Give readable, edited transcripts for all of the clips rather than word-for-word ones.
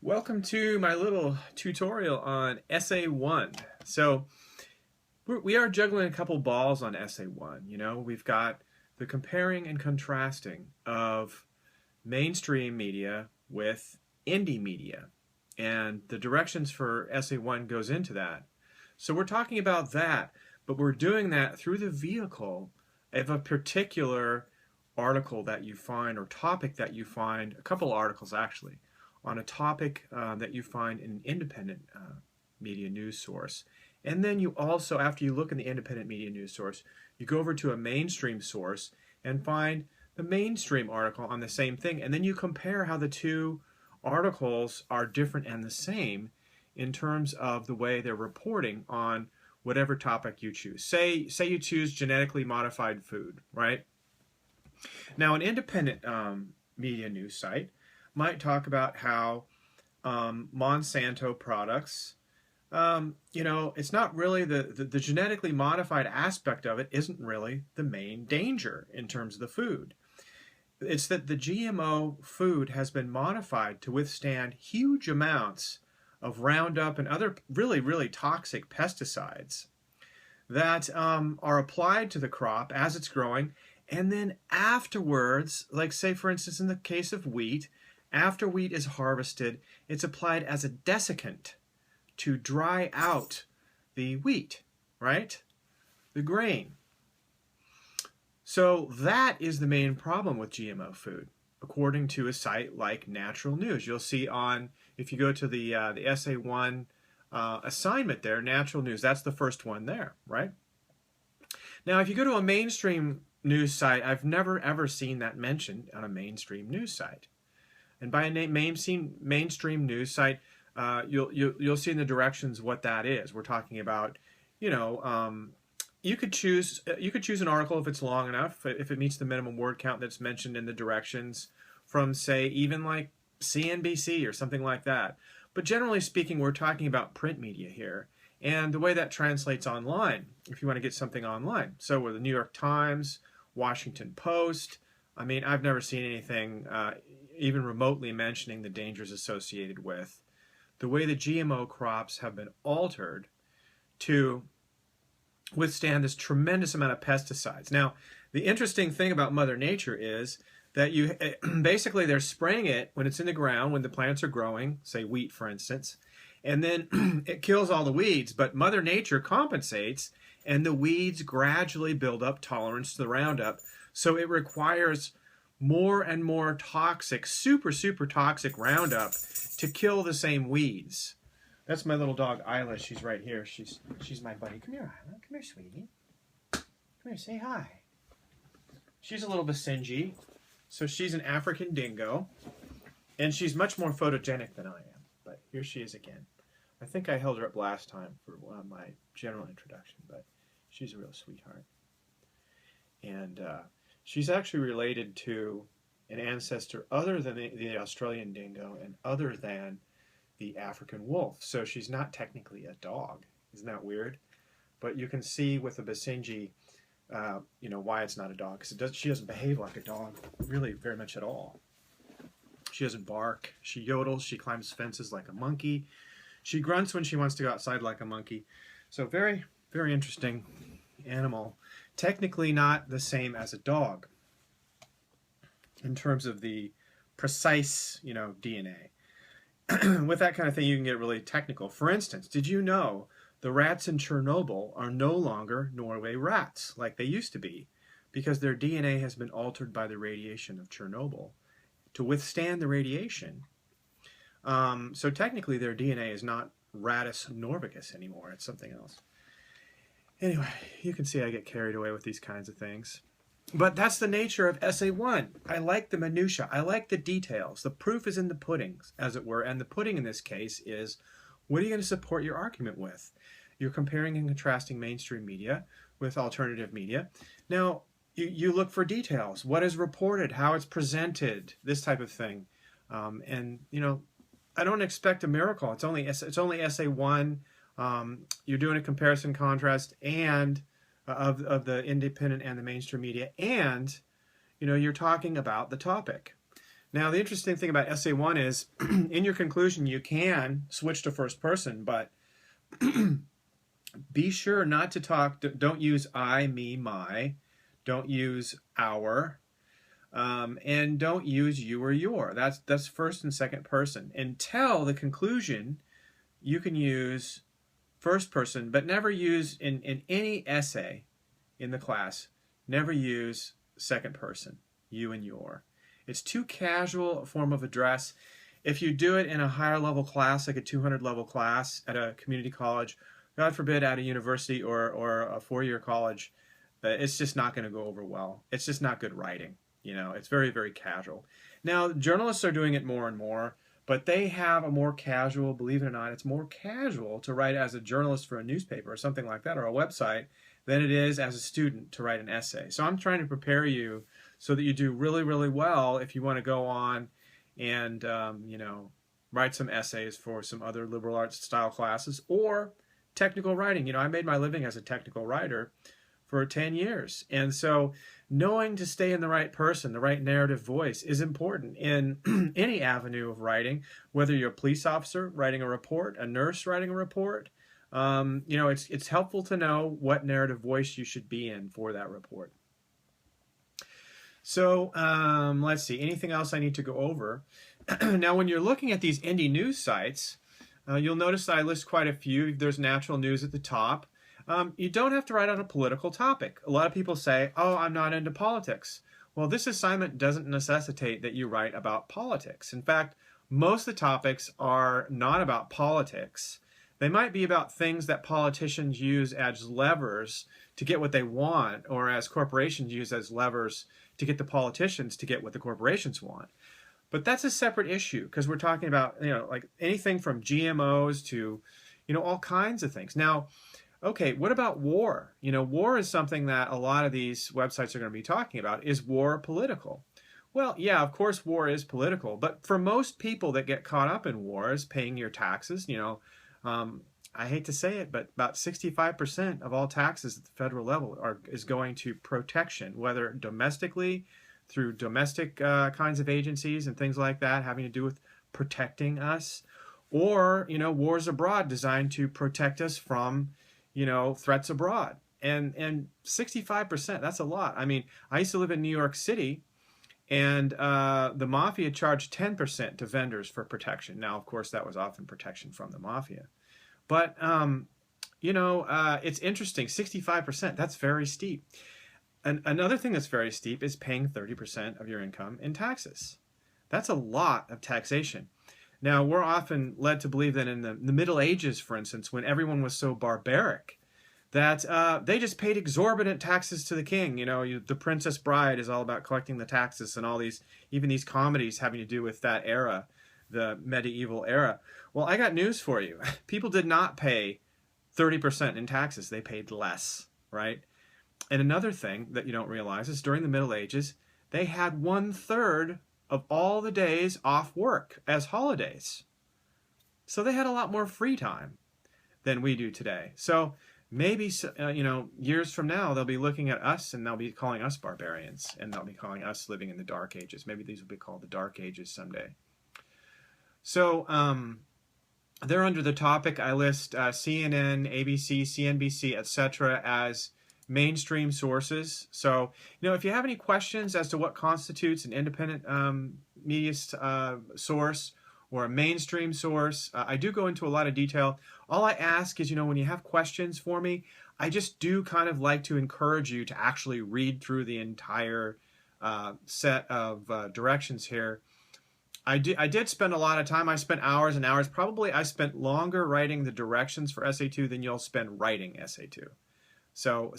Welcome to my little tutorial on Essay 1. So we are juggling a couple balls on Essay 1. We've got the comparing and contrasting of mainstream media with indie media. And the directions for Essay 1 goes into that. So we're talking about that, but we're doing that through the vehicle of a particular article that you find or topic that you find, a couple articles actually, on a topic that you find in an independent media news source. And then you also, after you look in the independent media news source, you go over to a mainstream source and find the mainstream article on the same thing. And then you compare how the two articles are different and the same in terms of the way they're reporting on whatever topic you choose. Say you choose genetically modified food, right? Now, an independent media news site might talk about how Monsanto products, it's not really the genetically modified aspect of it isn't really the main danger in terms of the food. It's that the GMO food has been modified to withstand huge amounts of Roundup and other really, really toxic pesticides that are applied to the crop as it's growing, and then afterwards, like say for instance in the case of wheat, after wheat is harvested, it's applied as a desiccant to dry out the wheat, right? The grain. So that is the main problem with GMO food, according to a site like Natural News. You'll see on, if you go to the Essay 1 assignment there, Natural News, that's the first one there, right? Now, if you go to a mainstream news site, I've never ever seen that mentioned on a mainstream news site. And by a mainstream news site, you'll see in the directions what that is. We're talking about, you could choose an article if it's long enough, if it meets the minimum word count that's mentioned in the directions, from say even like CNBC or something like that. But generally speaking, we're talking about print media here, and the way that translates online. If you want to get something online, so with the New York Times, Washington Post. I mean, I've never seen anything even remotely mentioning the dangers associated with the way the GMO crops have been altered to withstand this tremendous amount of pesticides. Now, the interesting thing about Mother Nature is that basically they're spraying it when it's in the ground, when the plants are growing, say wheat for instance, and then it kills all the weeds, but Mother Nature compensates and the weeds gradually build up tolerance to the Roundup. So it requires more and more toxic, super toxic Roundup to kill the same weeds. That's my little dog Isla. She's right here. She's my buddy. Come here, Isla. Come here, sweetie. Come here, say hi. She's a little Basenji. So she's an African dingo, and she's much more photogenic than I am. But here she is again. I think I held her up last time for my general introduction, but she's a real sweetheart. And she's actually related to an ancestor other than the Australian dingo and other than the African wolf. So she's not technically a dog. Isn't that weird? But you can see with the Basenji, why it's not a dog. Because she doesn't behave like a dog, really, very much at all. She doesn't bark. She yodels. She climbs fences like a monkey. She grunts when she wants to go outside like a monkey. So very, very interesting animal. Technically not the same as a dog in terms of the precise, DNA. With that kind of thing, you can get really technical. For instance, did you know the rats in Chernobyl are no longer Norway rats like they used to be because their DNA has been altered by the radiation of Chernobyl to withstand the radiation? So technically their DNA is not Rattus norvicus anymore. It's something else. Anyway, you can see I get carried away with these kinds of things. But that's the nature of Essay 1. I like the minutiae. I like the details. The proof is in the pudding, as it were. And the pudding in this case is, what are you going to support your argument with? You're comparing and contrasting mainstream media with alternative media. Now, you look for details. What is reported, how it's presented, this type of thing. I don't expect a miracle. It's only Essay 1. You're doing a comparison contrast and of the independent and the mainstream media, and you're talking about the topic. Now, the interesting thing about essay one is in your conclusion, you can switch to first person, but be sure not to talk, don't use I, me, my, don't use our, and don't use you or your. That's first and second person. Until the conclusion, you can use first person, but never use in any essay in the class, never use second person, you and your. It's too casual a form of address. If you do it in a higher level class, like a 200 level class at a community college, God forbid at a university or a four-year college, it's just not going to go over well. It's just not good writing. You know, it's very, very casual. Now, journalists are doing it more and more, but they have a more casual, believe it or not, it's more casual to write as a journalist for a newspaper or something like that, or a website, than it is as a student to write an essay. So I'm trying to prepare you so that you do really, really well if you want to go on and, you know, write some essays for some other liberal arts style classes or technical writing. You know, I made my living as a technical writer for 10 years. And so knowing to stay in the right person, the right narrative voice is important in any avenue of writing, whether you're a police officer writing a report, a nurse writing a report. You know, it's helpful to know what narrative voice you should be in for that report. So let's see, anything else I need to go over? Now, when you're looking at these indie news sites, you'll notice that I list quite a few. There's natural news at the top. You don't have to write on a political topic. A lot of people say, oh, I'm not into politics. Well, this assignment doesn't necessitate that you write about politics. In fact, most of the topics are not about politics. They might be about things that politicians use as levers to get what they want, or as corporations use as levers to get the politicians to get what the corporations want. But that's a separate issue, because we're talking about, you know, like anything from GMOs to, you know, all kinds of things. Now, okay, what about war? You know, war is something that a lot of these websites are going to be talking about. Is war political? Well, yeah, of course war is political, but for most people that get caught up in wars, paying your taxes, you know, I hate to say it, but about 65% of all taxes at the federal level is going to protection, whether domestically, through domestic kinds of agencies and things like that, having to do with protecting us, or, you know, wars abroad designed to protect us from, you know, threats abroad. And 65%, that's a lot. I mean, I used to live in New York City, and the mafia charged 10% to vendors for protection. Now, of course, that was often protection from the mafia. But, you know, it's interesting. 65%, that's very steep. And another thing that's very steep is paying 30% of your income in taxes. That's a lot of taxation. Now, we're often led to believe that in the Middle Ages, for instance, when everyone was so barbaric, that they just paid exorbitant taxes to the king. You know, The Princess Bride is all about collecting the taxes, and all these, even these comedies having to do with that era, the medieval era. Well, I got news for you. People did not pay 30% in taxes. They paid less, right? And another thing that you don't realize is during the Middle Ages, they had 1/3 of all the days off work as holidays. So they had a lot more free time than we do today. So maybe, you know, years from now, they'll be looking at us and they'll be calling us barbarians, and they'll be calling us living in the Dark Ages. Maybe these will be called the Dark Ages someday. So there under the topic, I list CNN, ABC, CNBC, etc. as mainstream sources. So, you know, if you have any questions as to what constitutes an independent media source or a mainstream source, I do go into a lot of detail. All I ask is, you know, when you have questions for me, I just do kind of like to encourage you to actually read through the entire set of directions here. I did spend a lot of time. I spent hours and hours. Probably I spent longer writing the directions for Essay 2 than you'll spend writing Essay 2. So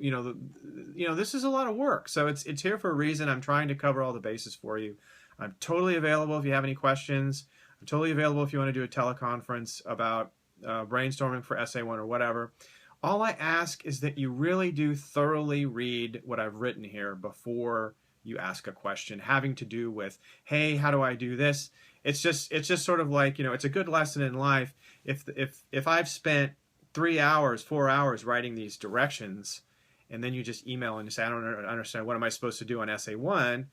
you know, this is a lot of work. So it's here for a reason. I'm trying to cover all the bases for you. I'm totally available if you have any questions. I'm totally available if you want to do a teleconference about brainstorming for Essay 1 or whatever. All I ask is that you really do thoroughly read what I've written here before you ask a question having to do with, hey, how do I do this? It's just sort of like, you know, it's a good lesson in life. If I've spent 3 hours, 4 hours writing these directions, and then you just email and say, I don't understand, what am I supposed to do on Essay 1?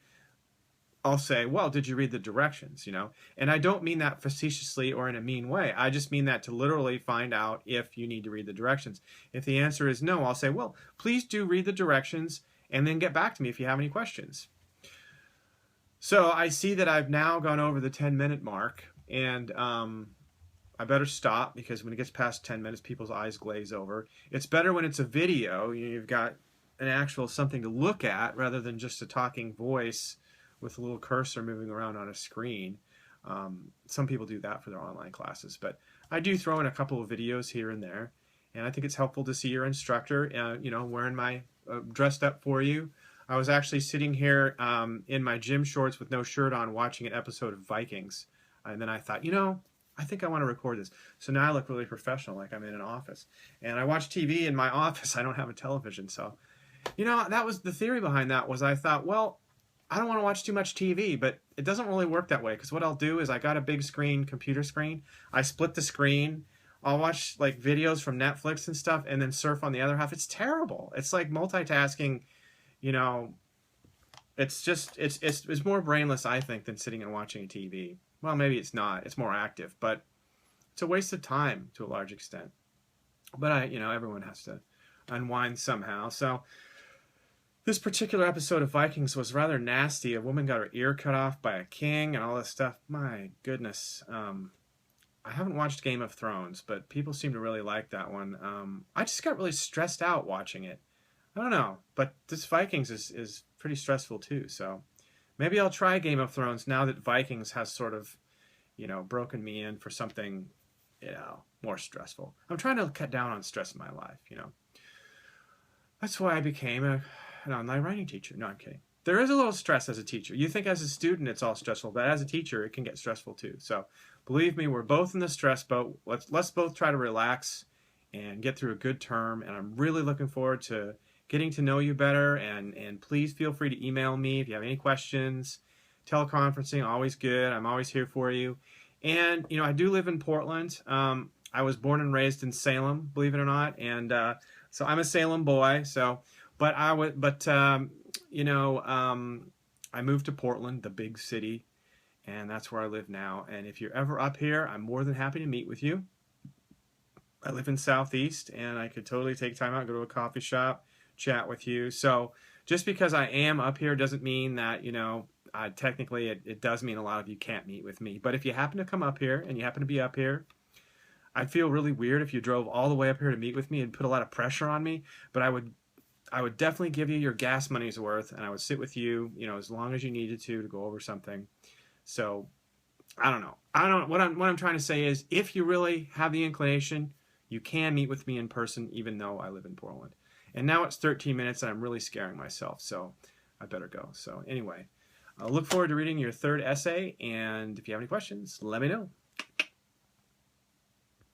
I'll say, well, did you read the directions, you know? And I don't mean that facetiously or in a mean way. I just mean that to literally find out if you need to read the directions. If the answer is no, I'll say, well, please do read the directions and then get back to me if you have any questions. So I see that I've now gone over the 10-minute mark, and I better stop because when it gets past 10 minutes, people's eyes glaze over. It's better when it's a video. You've got an actual something to look at rather than just a talking voice with a little cursor moving around on a screen. Some people do that for their online classes, but I do throw in a couple of videos here and there, and I think it's helpful to see your instructor, you know, wearing my dressed up for you. I was actually sitting here in my gym shorts with no shirt on watching an episode of Vikings, and then I thought, you know, I think I want to record this. So now I look really professional, like I'm in an office. And I watch TV in my office. I don't have a television, so you know, that was the theory behind that. Was I thought, well, I don't want to watch too much TV, but it doesn't really work that way, because what I'll do is I got a big screen, computer screen. I split the screen. I'll watch like videos from Netflix and stuff and then surf on the other half. It's terrible. It's like multitasking, you know. It's just, it's more brainless, I think, than sitting and watching a TV. Well, maybe it's not. It's more active, but it's a waste of time to a large extent. But you know, everyone has to unwind somehow. So this particular episode of Vikings was rather nasty. A woman got her ear cut off by a king and all this stuff. My goodness. I haven't watched Game of Thrones, but people seem to really like that one. I just got really stressed out watching it. I don't know, but this Vikings is pretty stressful too. So maybe I'll try Game of Thrones now that Vikings has sort of, you know, broken me in for something, you know, more stressful. I'm trying to cut down on stress in my life, you know. That's why I became an online writing teacher. No, I'm kidding. There is a little stress as a teacher. You think as a student it's all stressful, but as a teacher it can get stressful too. So believe me, we're both in the stress boat. Let's both try to relax and get through a good term. And I'm really looking forward to getting to know you better, and please feel free to email me if you have any questions. Teleconferencing, always good. I'm always here for you. And, you know, I do live in Portland. I was born and raised in Salem, believe it or not. And so I'm a Salem boy. So, I moved to Portland, the big city, and that's where I live now. And if you're ever up here, I'm more than happy to meet with you. I live in Southeast, and I could totally take time out, go to a coffee shop, chat with you. So just because I am up here doesn't mean that, you know, technically it does mean a lot of you can't meet with me. But if you happen to come up here and you happen to be up here, I'd feel really weird if you drove all the way up here to meet with me and put a lot of pressure on me. But I would definitely give you your gas money's worth, and I would sit with you, you know, as long as you needed to go over something. So I don't know. What I'm trying to say is, if you really have the inclination, you can meet with me in person, even though I live in Portland. And now it's 13 minutes and I'm really scaring myself, so I better go. So anyway, I'll look forward to reading your third essay, and if you have any questions, let me know.